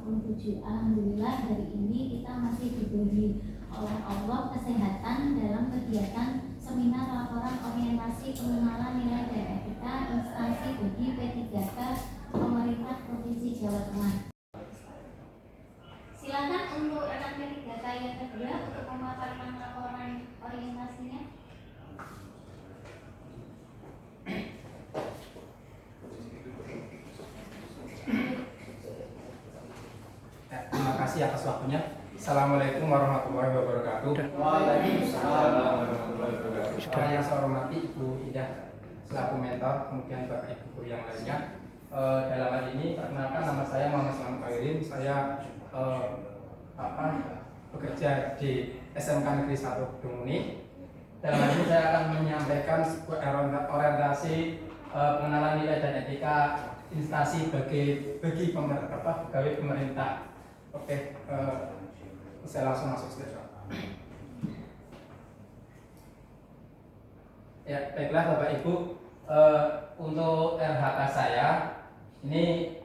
57. Alhamdulillah hari ini kita masih diberi oleh Allah kesehatan dalam kegiatan seminar laporan orientasi pengenalan nilai dan etika instansi bagi P3K pemerintah Provinsi Jawa Tengah. Silakan untuk rekan P3K yang kedua untuk memaparkan laporan orientasinya. Terima kasih atas waktunya. Assalamualaikum warahmatullahi wabarakatuh. Waalaikumsalam warahmatullahi wabarakatuh. Yang saya hormati Ibu Ida selaku mentor, kemudian Bapak Ibu guru yang lainnya. Dalam hal ini perkenalkan, nama saya Muhammad Selamat Khairin. Saya bekerja di SMK Negeri 1 Gedung Muni. Dalam hal ini saya akan menyampaikan sebuah orientasi pengenalan nilai dan etika instansi bagi pegawai pemerintah. Oke, saya langsung masuk saja. Ya, baiklah Bapak Ibu, untuk RHK saya ini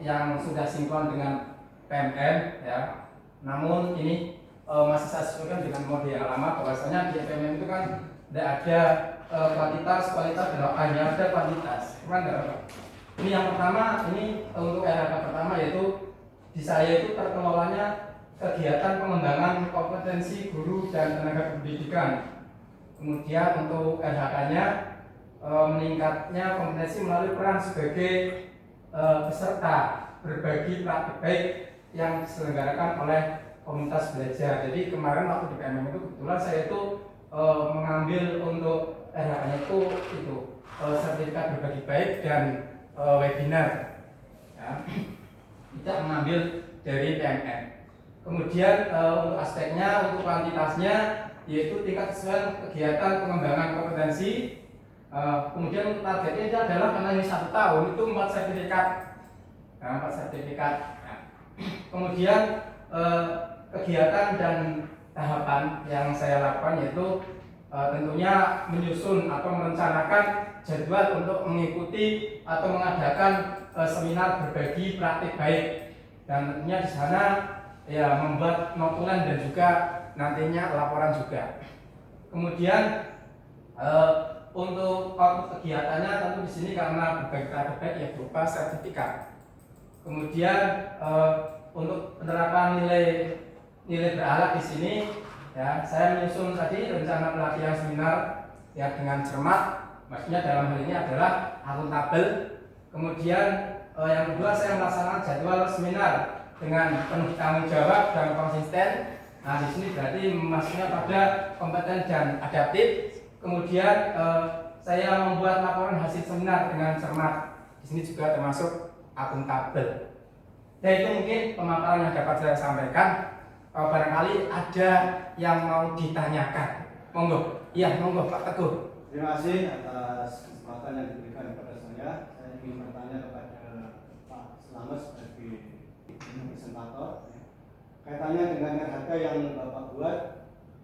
yang sudah sinkron dengan PMM ya. Namun ini masih saya sesuaikan dengan mode yang lama, bahwasanya di PMM itu kan tidak ada kualitas hanya ada kuantitas. Ini yang pertama, ini untuk RHK pertama yaitu di saya itu terkelolanya kegiatan pengembangan kompetensi guru dan tenaga pendidikan. Kemudian untuk RHK-nya meningkatnya kompetensi melalui peran sebagai peserta berbagi praktik baik yang diselenggarakan oleh komunitas belajar. Jadi kemarin waktu di PMM itu kebetulan saya itu mengambil untuk RHK-nya itu sertifikat berbagi baik dan webinar. Ya. Tidak mengambil dari PMM. Kemudian untuk aspeknya, untuk kuantitasnya yaitu tingkat kesesuaian kegiatan pengembangan kompetensi. Kemudian untuk targetnya itu adalah karena ini 1 tahun itu 4 sertifikat. Nah, 4 sertifikat. Nah, kemudian kegiatan dan tahapan yang saya lakukan yaitu tentunya menyusun atau merencanakan jadwal untuk mengikuti atau mengadakan seminar berbagi praktik baik, dan tentunya di sana ya membuat notulen dan juga nantinya laporan juga. Kemudian untuk kegiatannya tentu di sini karena berbagi praktik baik ya berupa sertifikat. Kemudian untuk penerapan nilai berakhlak di sini ya saya menyusun tadi rencana pelatihan seminar ya dengan cermat, maksudnya dalam hal ini adalah akuntabel. Kemudian yang kedua saya melaksanakan jadwal seminar dengan penuh tanggung jawab dan konsisten. Nah di sini berarti maksudnya pada kompeten dan adaptif. Kemudian saya membuat laporan hasil seminar dengan cermat. Di sini juga termasuk akuntabel. Dan itu mungkin pemaparan yang dapat saya sampaikan. Barangkali ada yang mau ditanyakan. Monggo. Iya, monggo Pak Teguh. Terima kasih atas kesempatan yang diberikan kepada saya. Saya ingin bertanya kepada Pak Selamat sebagai presentator. Kaitannya dengan RHK yang Bapak buat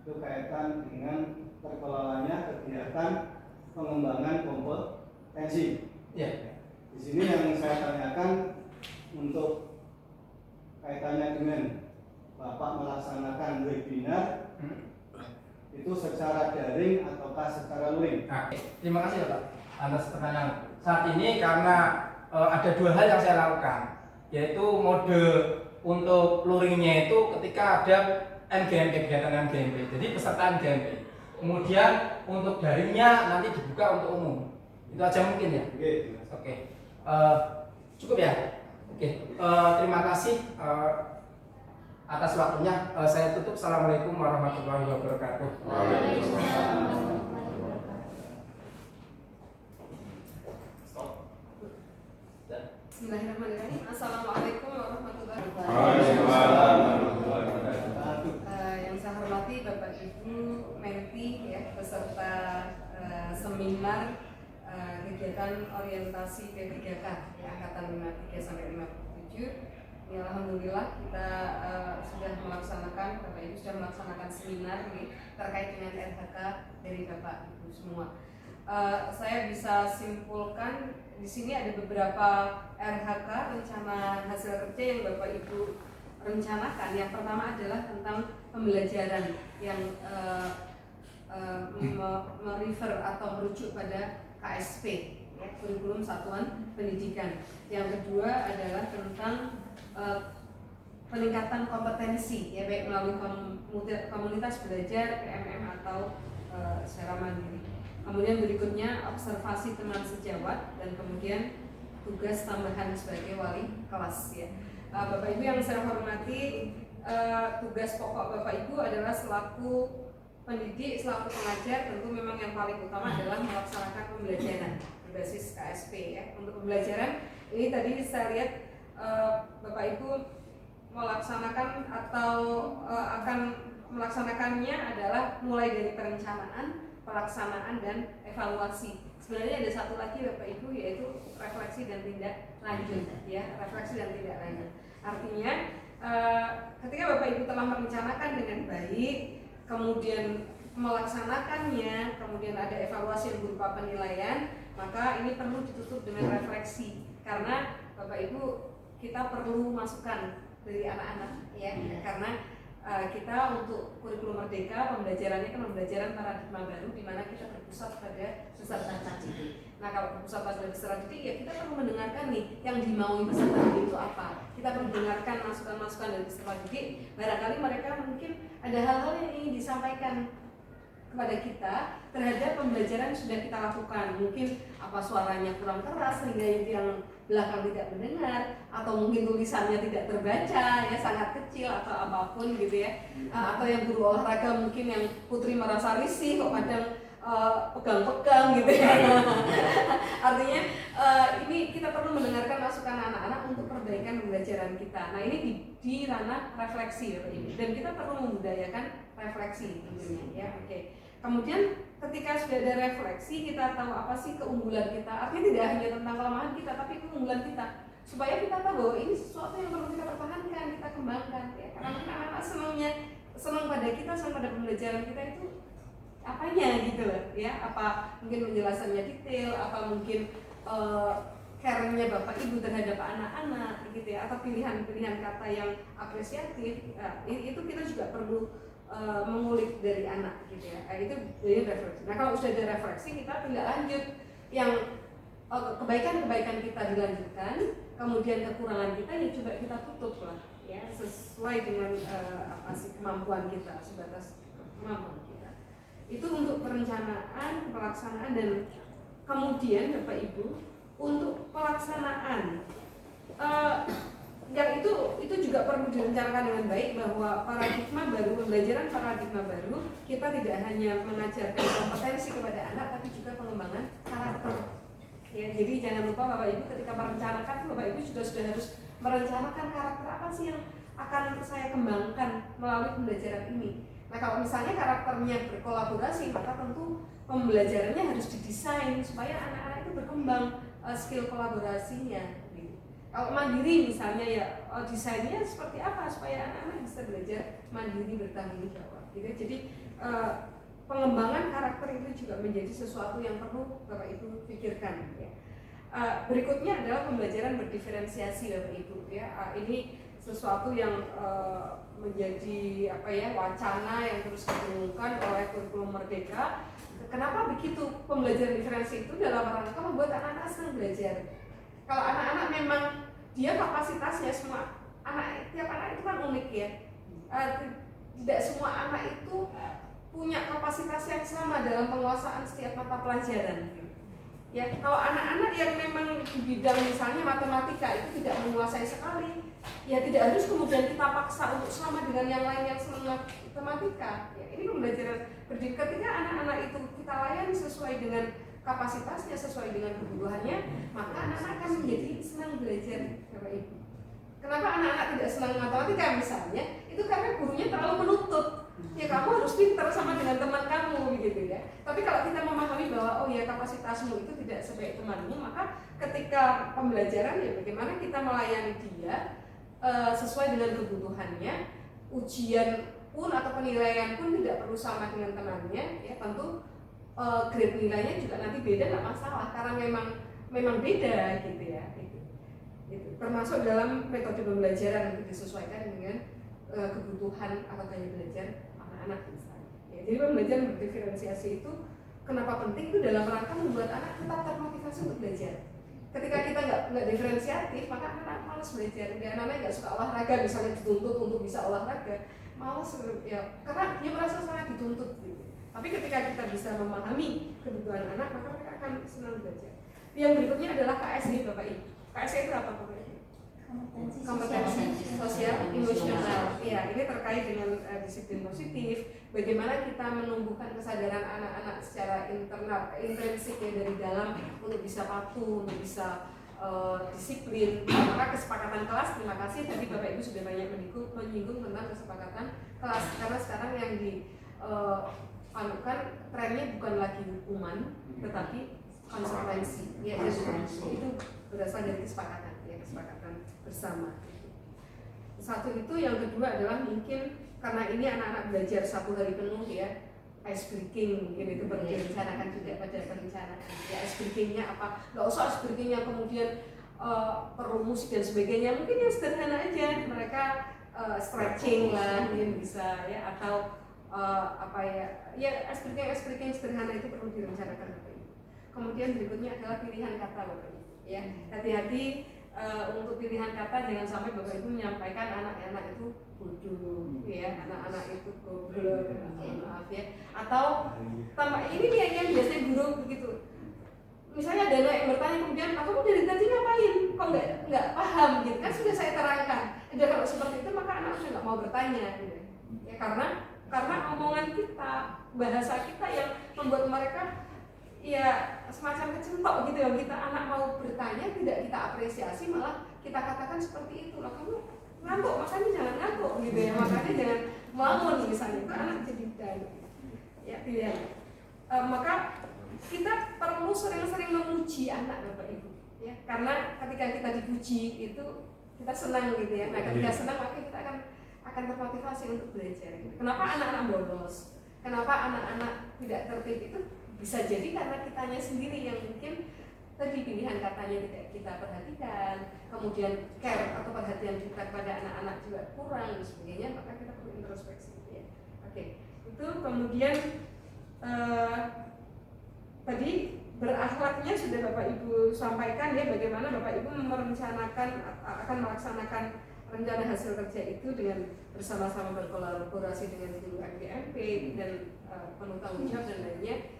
itu kaitan dengan terkelolanya kegiatan pengembangan kompetensi. Ya. Di sini yang saya tanyakan untuk kaitannya dengan Bapak melaksanakan webinar itu secara daring ataukah secara luring? Nah, terima kasih Pak atas pertanyaan. Saat ini karena ada 2 hal yang saya lakukan, yaitu mode untuk luringnya itu ketika ada MGMP, kegiatan MGMP, jadi peserta MGMP. Kemudian untuk daringnya nanti dibuka untuk umum. Itu aja mungkin ya. Oke. Cukup ya. Oke. Terima kasih atas waktunya. Saya tutup. Assalamualaikum warahmatullahi wabarakatuh. Bismillahirrahmanirrahim. Assalamualaikum warahmatullahi wabarakatuh. Yang saya hormati Bapak Ibu Menti ya, peserta seminar kegiatan orientasi P3K ya, angkatan 53 sampai 57. Ya, alhamdulillah kita sudah melaksanakan, Bapak Ibu sudah melaksanakan seminar nih, terkait dengan RHK dari Bapak Ibu semua. saya bisa simpulkan di sini ada beberapa RHK, rencana hasil kerja yang Bapak Ibu rencanakan. Yang pertama adalah tentang pembelajaran yang merefer atau merujuk pada KSP, ya, kurikulum satuan pendidikan. Yang kedua adalah tentang peningkatan kompetensi, ya, baik melalui komunitas belajar, PMM atau secara mandiri. Kemudian berikutnya observasi teman sejawat, dan kemudian tugas tambahan sebagai wali kelas, ya. Bapak Ibu yang saya hormati, tugas pokok Bapak Ibu adalah selaku pendidik, selaku pengajar, tentu memang yang paling utama adalah melaksanakan pembelajaran berbasis KSP, ya. Untuk pembelajaran ini tadi saya lihat Bapak Ibu melaksanakan atau akan melaksanakannya adalah mulai dari perencanaan, pelaksanaan, dan evaluasi. Sebenarnya ada satu lagi Bapak Ibu, yaitu refleksi dan tindak lanjut, ya, refleksi dan tindak lanjut. Artinya ketika Bapak Ibu telah merencanakan dengan baik, kemudian melaksanakannya, kemudian ada evaluasi yang berupa penilaian, maka ini perlu ditutup dengan refleksi, karena Bapak Ibu kita perlu masukan dari anak-anak, ya, karena kita untuk kurikulum merdeka pembelajarannya kan pembelajaran paradigma baru, di mana kita berpusat pada peserta didik. Nah, kalau berpusat pada peserta didik, ya kita perlu mendengarkan nih yang dimaui peserta didik itu apa. Kita perlu mendengarkan masukan-masukan dari peserta didik. Barangkali mereka mungkin ada hal-hal yang ingin disampaikan kepada kita terhadap pembelajaran yang sudah kita lakukan. Mungkin apa suaranya kurang keras sehingga yang belakang tidak mendengar, atau mungkin tulisannya tidak terbaca, ya, sangat kecil atau apapun gitu, ya. Atau yang guru olahraga mungkin yang Putri merasa risih kok kadang pegang-pegang gitu, ya. Artinya ini kita perlu mendengarkan masukan anak-anak untuk perbaikan pembelajaran kita. Nah, ini di ranah refleksi, ini, dan kita perlu membudayakan refleksi tentunya, ya. Oke. Kemudian ketika sudah ada refleksi, kita tahu apa sih keunggulan kita. Artinya tidak hanya tentang kelemahan kita, tapi keunggulan kita, supaya kita tahu bahwa ini sesuatu yang perlu kita pertahankan, kita kembangkan, ya. Karena anak-anak senang pada kita, senang pada pembelajaran kita itu apanya gitu loh, ya. Apa mungkin penjelasannya detail, apa mungkin care-nya Bapak Ibu terhadap anak-anak gitu, ya, atau pilihan-pilihan kata yang apresiatif. Itu kita juga perlu mengulik dari anak gitu, ya. Itu dari refleksi. Nah, kalau sudah ada refleksi, kita tindak lanjut yang kebaikan-kebaikan kita dilanjutkan, kemudian kekurangan kita ya coba kita tutup lah, ya, sesuai dengan apa sih kemampuan kita, sebatas kemampuan kita. Itu untuk perencanaan, pelaksanaan, dan kemudian Bapak Ibu untuk pelaksanaan yang itu juga perlu direncanakan dengan baik, bahwa paradigma baru, pembelajaran paradigma baru, kita tidak hanya mengajarkan kompetensi kepada anak, tapi juga pengembangan karakter, ya. Jadi jangan lupa Bapak Ibu ketika merencanakan, Bapak Ibu juga sudah harus merencanakan karakter apa sih yang akan saya kembangkan melalui pembelajaran ini. Nah, kalau misalnya karakternya berkolaborasi, maka tentu pembelajarannya harus didesain supaya anak-anak itu berkembang skill kolaborasinya. Kalau mandiri misalnya, ya desainnya seperti apa supaya anak-anak bisa belajar mandiri, bertanggung jawab, gitu. Jadi pengembangan karakter itu juga menjadi sesuatu yang perlu Bapak Ibu pikirkan, ya. Berikutnya adalah pembelajaran berdiferensiasi, Bapak Ibu, ya. Ini sesuatu yang menjadi apa ya, wacana yang terus didengungkan oleh kurikulum merdeka. Kenapa begitu? Pembelajaran diferensi itu dalam rangka membuat anak-anak senang belajar. Kalau anak-anak memang dia kapasitasnya, semua tiap anak itu kan unik, ya. Tidak semua anak itu punya kapasitas yang sama dalam penguasaan setiap mata pelajaran. Ya, kalau anak-anak yang memang di bidang misalnya matematika itu tidak menguasai sekali, ya tidak harus kemudian kita paksa untuk sama dengan yang lain yang senang matematika. Ya, ini pembelajaran ketika anak-anak itu kita layani sesuai dengan kapasitasnya, sesuai dengan kebutuhannya, maka anak-anak akan menjadi senang belajar, Bapak Ibu. Kenapa anak-anak tidak senang matematika misalnya? Itu karena gurunya terlalu menuntut. Ya, kamu harus pintar sama dengan teman kamu, begitu, ya. Tapi kalau kita memahami bahwa oh ya, kapasitasmu itu tidak sebaik temanmu, maka ketika pembelajaran, ya bagaimana kita melayani dia sesuai dengan kebutuhannya. Ujian pun atau penilaian pun tidak perlu sama dengan temannya, ya. Tentu grade nilainya juga nanti beda nggak masalah karena memang beda gitu ya. Itu termasuk dalam metode pembelajaran untuk disesuaikan dengan kebutuhan atau gaya belajar anak-anak misalnya. Ya, jadi pembelajaran berdiferensiasi itu kenapa penting itu dalam rangka membuat anak tetap termotivasi untuk belajar. Ketika kita nggak diferensiatif, maka anak malas belajar. Anak-anak nggak suka olahraga, misalnya dituntut untuk bisa olahraga, malas ya karena dia merasa sangat dituntut. Gitu. Tapi ketika kita bisa memahami kebutuhan anak, maka mereka akan senang belajar. Yang berikutnya adalah KSE, Bapak Ibu. KSE itu apa Bapak Ibu? Kompetensi sosial emosional. Ya, ini terkait dengan disiplin positif. Bagaimana kita menumbuhkan kesadaran anak-anak secara internal, intrinsik ya dari dalam untuk bisa patuh, untuk bisa disiplin. Maka kesepakatan kelas, terima kasih tadi Bapak Ibu sudah banyak menyinggung tentang kesepakatan kelas karena sekarang yang dianukan trennya bukan lagi hukuman, tetapi konsekuensi. Ya, itu berasal dari kesepakatan bersama. Satu itu, yang kedua adalah mungkin karena ini anak-anak belajar 1 hari penuh ya, ice breaking mungkin itu perlu direncanakan juga pada perencanaan. Ya ice breakingnya apa? Nggak usah ice breaking yang kemudian perlu musik dan sebagainya. Mungkin yang sederhana aja, mereka stretching lah mungkin bisa ya, atau apa ya ice breaking sederhana itu perlu direncanakan Bapak Ibu. Kemudian berikutnya adalah pilihan kata Bapak Ibu. Ya hati-hati. Untuk pilihan kata jangan sampai Bapak Ibu menyampaikan anak-anak itu bodoh, ya anak-anak itu goblok, maaf ya. Atau tambah ini dia yang biasanya guru begitu. Misalnya ada anak yang bertanya kemudian, kamu dari tadi ngapain? Kok nggak paham gitu kan sudah saya terangkan. Jadi kalau seperti itu maka anak sudah nggak mau bertanya, gitu. Ya karena omongan kita, bahasa kita yang membuat mereka ya semacam kecentok gitu ya, kita anak mau bertanya tidak kita apresiasi malah kita katakan seperti itu lah, kamu ngantuk makanya jangan ngantuk gitu ya, makanya jangan melamun misalnya, itu anak jadi dan ya pilihan. Maka kita perlu sering-sering memuji anak Bapak Ibu ya, karena ketika kita dipuji itu kita senang gitu ya. Nah ketika senang maka kita akan termotivasi untuk belajar. Kenapa anak-anak bolos? Kenapa anak-anak tidak tertib? Itu bisa jadi karena kitanya sendiri yang mungkin tadi pilihan katanya tidak kita perhatikan, kemudian care atau perhatian kita kepada anak-anak juga kurang dan sebagainya, maka kita perlu introspeksi ya. Oke, itu kemudian tadi berakhlaknya sudah Bapak Ibu sampaikan ya, bagaimana Bapak Ibu merencanakan akan melaksanakan rencana hasil kerja itu dengan bersama-sama berkolaborasi dengan guru MPMP dan penuh tanggung jawab dan lainnya.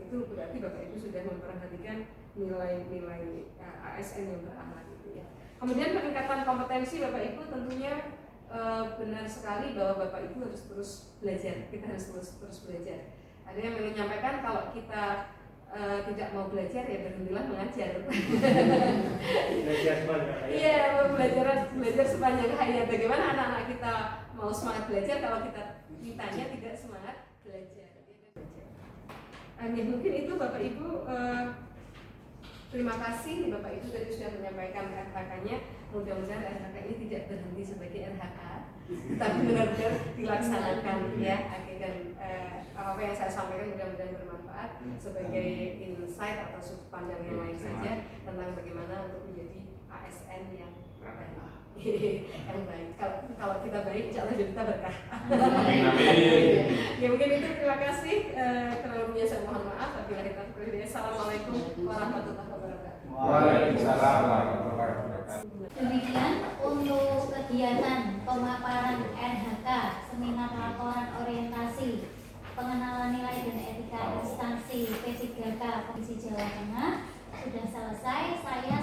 Itu berarti Bapak Ibu sudah memperhatikan nilai-nilai ASN yang berakhlak itu ya. Kemudian peningkatan kompetensi Bapak Ibu tentunya benar sekali bahwa Bapak Ibu harus terus belajar. Kita harus terus belajar. Ada yang menyampaikan kalau kita tidak mau belajar ya berhentilah mengajar. Belajar sebanyak hayat. Iya, belajar sepanjang hayat. Bagaimana anak-anak kita mau semangat belajar kalau kitanya tidak semangat belajar. Ya, mungkin itu Bapak Ibu, terima kasih Bapak Ibu tadi sudah menyampaikan RHK-nya. Mudah-mudahan RHK ini tidak berhenti sebagai RHK, tapi benar-benar dilaksanakan ya. Dan apa yang saya sampaikan mudah-mudahan bermanfaat sebagai insight atau sudut pandang yang lain saja tentang bagaimana untuk menjadi ASN yang baik. Yang baik. Kalau kita baik, insya Allah kita berkah. Ya mungkin itu, terima kasih. Kurang lebihnya saya mohon maaf. Assalamualaikum warahmatullahi wabarakatuh. Waalaikumsalam warahmatullahi wabarakatuh. Demikian untuk kegiatan pemaparan RHK, seminar laporan orientasi pengenalan nilai dan etika instansi P3K Provinsi Jawa Tengah sudah selesai. Saya